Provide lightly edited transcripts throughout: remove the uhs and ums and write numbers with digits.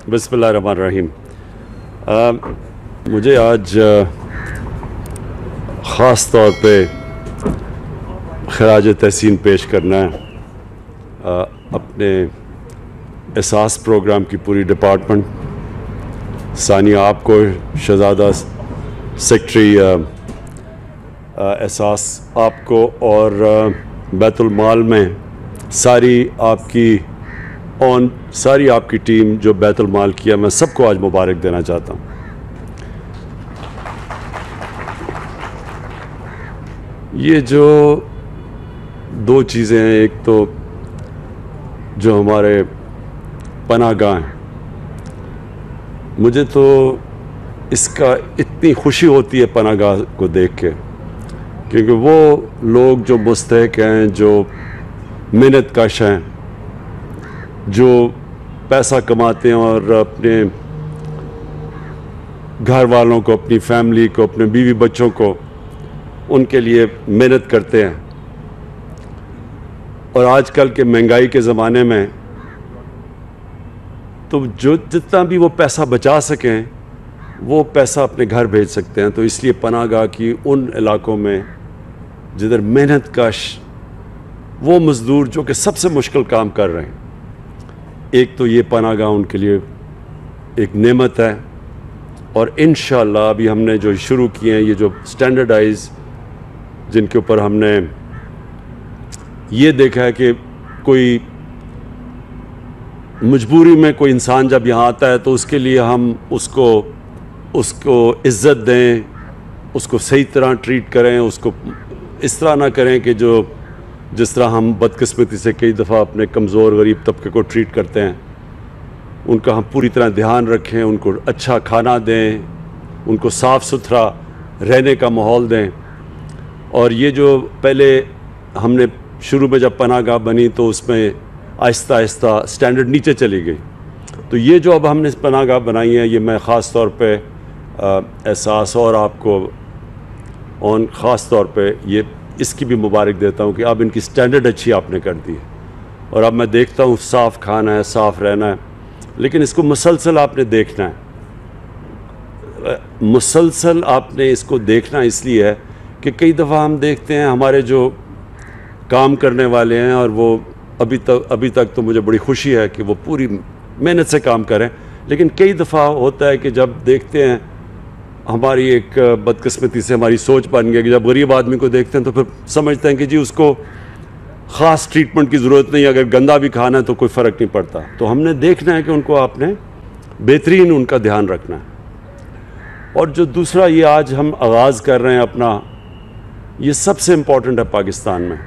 बिस्मिल्लाहिर्रहमानिर्रहीम। मुझे आज ख़ास तौर पे खराज तहसीन पेश करना है अपने एहसास प्रोग्राम की पूरी डिपार्टमेंट, सानिया आपको, शहजादा सेक्रेटरी एहसास आपको, और बैतुल माल में सारी आपकी टीम जो बैतुल माल किया, मैं सबको आज मुबारक देना चाहता हूँ। ये जो दो चीज़ें हैं, एक तो जो हमारे पनाहगाह हैं, मुझे तो इसका इतनी खुशी होती है पनाहगाह को देख के, क्योंकि वो लोग जो मुस्तहिक हैं, जो मेहनत कश हैं, जो पैसा कमाते हैं और अपने घर वालों को, अपनी फैमिली को, अपने बीवी बच्चों को, उनके लिए मेहनत करते हैं। और आजकल के महंगाई के ज़माने में तो जो जितना भी वो पैसा बचा सकें, वो पैसा अपने घर भेज सकते हैं। तो इसलिए पनाहगाह की उन इलाकों में जिधर मेहनत कश वो मज़दूर जो कि सबसे मुश्किल काम कर रहे हैं, एक तो ये पनाहगाह उनके लिए एक नेमत है। और इंशाअल्लाह अभी हमने जो शुरू किए हैं, ये जो स्टैंडर्डाइज, जिनके ऊपर हमने ये देखा है कि कोई मजबूरी में कोई इंसान जब यहाँ आता है तो उसके लिए हम उसको इज़्ज़त दें, उसको सही तरह ट्रीट करें, उसको इस तरह ना करें कि जिस तरह हम बदकिस्मती से कई दफ़ा अपने कमज़ोर गरीब तबके को ट्रीट करते हैं। उनका हम पूरी तरह ध्यान रखें, उनको अच्छा खाना दें, उनको साफ़ सुथरा रहने का माहौल दें। और ये जो पहले हमने शुरू में जब पनाहगाह बनी तो उसमें आहिस्ता आहिस्ता स्टैंडर्ड नीचे चली गई। तो ये जो अब हमने पनाहगाह बनाई है, ये मैं ख़ास तौर पे एहसास और आपको और ख़ास तौर पे ये इसकी भी मुबारक देता हूँ कि अब इनकी स्टैंडर्ड अच्छी आपने कर दी है। और अब मैं देखता हूँ साफ़ खाना है, साफ़ रहना है, लेकिन इसको मुसलसल आपने देखना है। मुसलसल आपने इसको देखना इसलिए है कि कई दफ़ा हम देखते हैं हमारे जो काम करने वाले हैं, और वो अभी तक तो मुझे बड़ी खुशी है कि वो पूरी मेहनत से काम करें, लेकिन कई दफ़ा होता है कि जब देखते हैं, हमारी एक बदकिस्मती से हमारी सोच बन गई कि जब गरीब आदमी को देखते हैं तो फिर समझते हैं कि जी उसको ख़ास ट्रीटमेंट की ज़रूरत नहीं, अगर गंदा भी खाना है तो कोई फ़र्क नहीं पड़ता। तो हमने देखना है कि उनको आपने बेहतरीन उनका ध्यान रखना है। और जो दूसरा ये आज हम आगाज़ कर रहे हैं अपना, ये सबसे इम्पॉर्टेंट है पाकिस्तान में।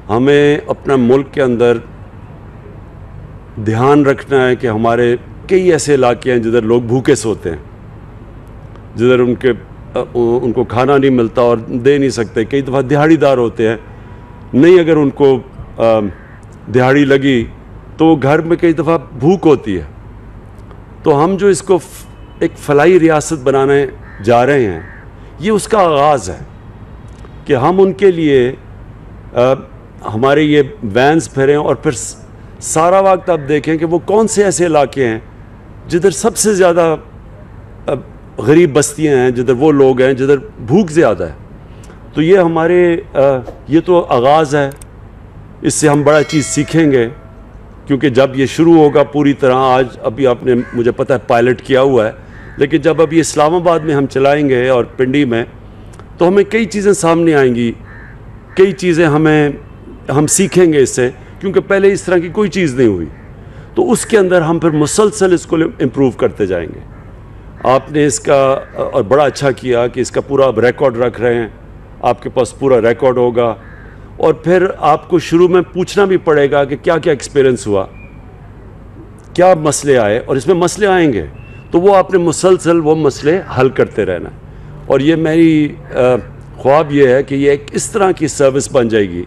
हमें अपना मुल्क के अंदर ध्यान रखना है कि हमारे कई ऐसे इलाके हैं जिधर लोग भूखे सोते हैं, जिधर उनको खाना नहीं मिलता और दे नहीं सकते। कई दफ़ा दिहाड़ीदार होते हैं, नहीं अगर उनको दिहाड़ी लगी तो घर में कई दफ़ा भूख होती है। तो हम जो इसको एक फलाही रियासत बनाने जा रहे हैं, ये उसका आगाज़ है कि हम उनके लिए हमारे ये वैन्स फिरें, और फिर सारा वक्त आप देखें कि वो कौन से ऐसे इलाके हैं जिधर सबसे ज़्यादा गरीब बस्तियां हैं, जिधर वो लोग हैं जिधर भूख ज़्यादा है। तो ये हमारे ये तो आगाज़ है, इससे हम बड़ा चीज़ सीखेंगे, क्योंकि जब ये शुरू होगा पूरी तरह, आज अभी आपने मुझे पता है पायलट किया हुआ है, लेकिन जब अभी इस्लामाबाद में हम चलाएंगे और पिंडी में, तो हमें कई चीज़ें सामने आएंगी, कई चीज़ें हम सीखेंगे इससे, क्योंकि पहले इस तरह की कोई चीज़ नहीं हुई। तो उसके अंदर हम फिर मुसलसल इसको इम्प्रूव करते जाएंगे। आपने इसका और बड़ा अच्छा किया कि इसका पूरा रिकॉर्ड रख रहे हैं, आपके पास पूरा रिकॉर्ड होगा। और फिर आपको शुरू में पूछना भी पड़ेगा कि क्या क्या एक्सपीरियंस हुआ, क्या मसले आए, और इसमें मसले आएंगे तो वो आपने मुसलसल वो मसले हल करते रहना। और ये मेरी ख्वाब ये है कि ये एक इस तरह की सर्विस बन जाएगी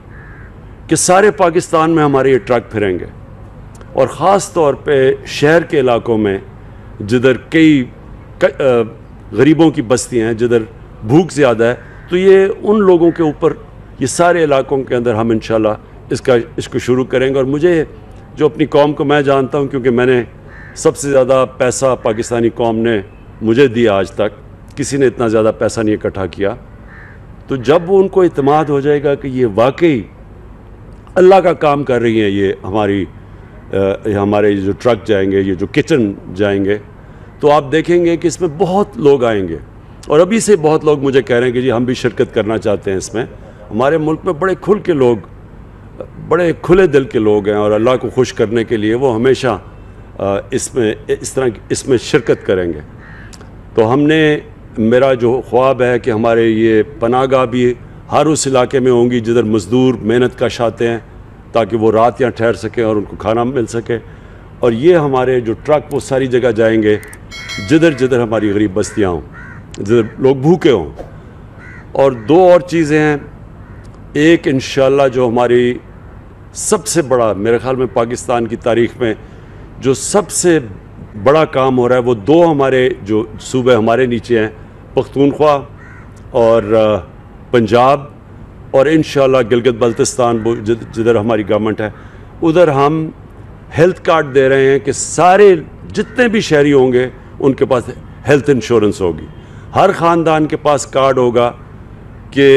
कि सारे पाकिस्तान में हमारे ये ट्रक फिरेंगे, और ख़ास तौर पे शहर के इलाकों में जिधर कई गरीबों की बस्तियाँ हैं, जिधर भूख ज़्यादा है। तो ये उन लोगों के ऊपर, ये सारे इलाकों के अंदर हम इंशाल्लाह इसको शुरू करेंगे। और मुझे जो अपनी कौम को मैं जानता हूँ, क्योंकि मैंने सबसे ज़्यादा पैसा पाकिस्तानी कौम ने मुझे दिया, आज तक किसी ने इतना ज़्यादा पैसा नहीं इकट्ठा किया। तो जब वो उनको इत्मीनान हो जाएगा कि ये वाकई अल्लाह का काम कर रही हैं, ये हमारे जो ट्रक जाएंगे, ये जो किचन जाएंगे, तो आप देखेंगे कि इसमें बहुत लोग आएंगे। और अभी से बहुत लोग मुझे कह रहे हैं कि जी हम भी शिरकत करना चाहते हैं इसमें। हमारे मुल्क में बड़े खुल के लोग, बड़े खुले दिल के लोग हैं और अल्लाह को खुश करने के लिए वो हमेशा इसमें शिरकत करेंगे। तो हमने, मेरा जो ख्वाब है कि हमारे ये पनाहगाह भी हर उस इलाके में होंगी जिधर मज़दूर मेहनत कश आते हैं, ताकि वो रात यहाँ ठहर सकें और उनको खाना मिल सके। और ये हमारे जो ट्रक वो सारी जगह जाएंगे जिधर जिधर हमारी गरीब बस्तियाँ हों, जिधर लोग भूखे हों। और दो और चीज़ें हैं, एक इंशाअल्लाह जो हमारी सबसे बड़ा, मेरे ख्याल में पाकिस्तान की तारीख़ में जो सबसे बड़ा काम हो रहा है, वो दो हमारे जो सूबे हमारे नीचे हैं, पख्तूनख्वा और पंजाब, और इंशाअल्लाह गिलगित बल्तिस्तान जिधर हमारी गवर्नमेंट है, उधर हम हेल्थ कार्ड दे रहे हैं कि सारे जितने भी शहरी होंगे उनके पास हेल्थ इंश्योरेंस होगी। हर ख़ानदान के पास कार्ड होगा कि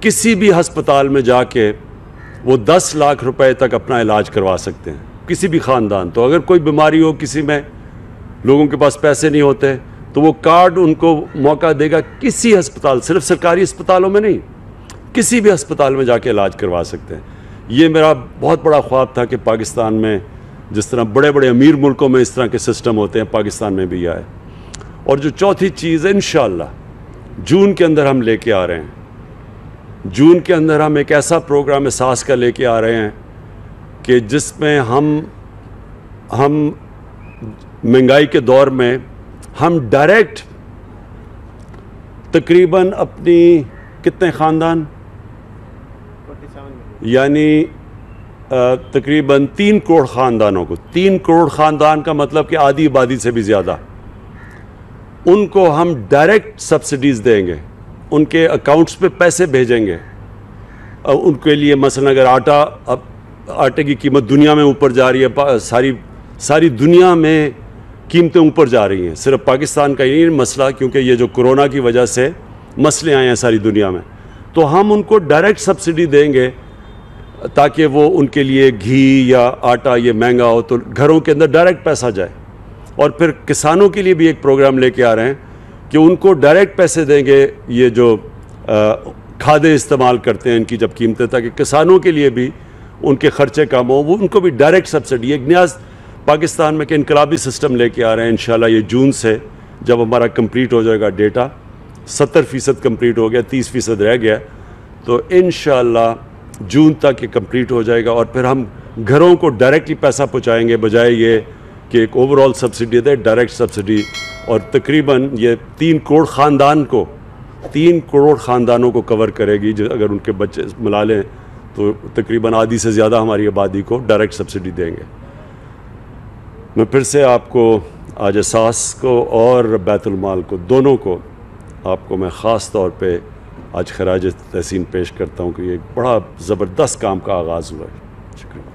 किसी भी हस्पताल में जाके वो 10 लाख रुपए तक अपना इलाज करवा सकते हैं, किसी भी ख़ानदान। तो अगर कोई बीमारी हो किसी में, लोगों के पास पैसे नहीं होते, तो वो कार्ड उनको मौका देगा किसी अस्पताल, सिर्फ सरकारी अस्पतालों में नहीं, किसी भी अस्पताल में जाके इलाज करवा सकते हैं। ये मेरा बहुत बड़ा ख्वाब था कि पाकिस्तान में जिस तरह बड़े बड़े अमीर मुल्कों में इस तरह के सिस्टम होते हैं, पाकिस्तान में भी आए। और जो चौथी चीज़ है, इंशाअल्लाह जून के अंदर हम लेके आ रहे हैं, जून के अंदर हम एक ऐसा प्रोग्राम एहसास का लेके आ रहे हैं कि जिसमें हम महंगाई के दौर में हम डायरेक्ट तकरीबन अपनी कितने ख़ानदान, यानी तकरीबन 3 करोड़ ख़ानदानों को, 3 करोड़ ख़ानदान का मतलब कि आधी आबादी से भी ज़्यादा, उनको हम डायरेक्ट सब्सिडीज़ देंगे, उनके अकाउंट्स पे पैसे भेजेंगे। उनके लिए मसलन अगर आटे की कीमत दुनिया में ऊपर जा रही है, सारी दुनिया में कीमतें ऊपर जा रही हैं, सिर्फ पाकिस्तान का ही नहीं मसला, क्योंकि ये जो कोरोना की वजह से मसले आए हैं सारी दुनिया में, तो हम उनको डायरेक्ट सब्सिडी देंगे ताकि वो उनके लिए घी या आटा ये महंगा हो तो घरों के अंदर डायरेक्ट पैसा जाए। और फिर किसानों के लिए भी एक प्रोग्राम लेके आ रहे हैं कि उनको डायरेक्ट पैसे देंगे, ये जो खादें इस्तेमाल करते हैं इनकी जब कीमतें, ताकि किसानों के लिए भी उनके ख़र्चे कम हो, वो उनको भी डायरेक्ट सब्सिडी। एक नया पाकिस्तान में एक इनकलाबी सिस्टम लेके आ रहे हैं इंशाल्लाह। ये जून से जब हमारा कंप्लीट हो जाएगा डेटा, 70% कंप्लीट हो गया, 30% रह गया, तो इंशाल्लाह जून तक ये कंप्लीट हो जाएगा। और फिर हम घरों को डायरेक्टली पैसा पहुँचाएँगे, बजाय ये कि एक ओवरऑल सब्सिडी दे, डायरेक्ट सब्सिडी। और तकरीबन ये 3 करोड़ ख़ानदान को, 3 करोड़ ख़ानदानों को कवर करेगी, जो अगर उनके बच्चे मिला लें तो तकरीबन आधी से ज़्यादा हमारी आबादी को डायरेक्ट सब्सिडी देंगे। मैं फिर से आपको आज एहसास को और बैतुल माल को, दोनों को आपको मैं ख़ास तौर पे आज खराज तहसीन पेश करता हूँ कि ये एक बड़ा ज़बरदस्त काम का आगाज़ हुआ है। शुक्रिया।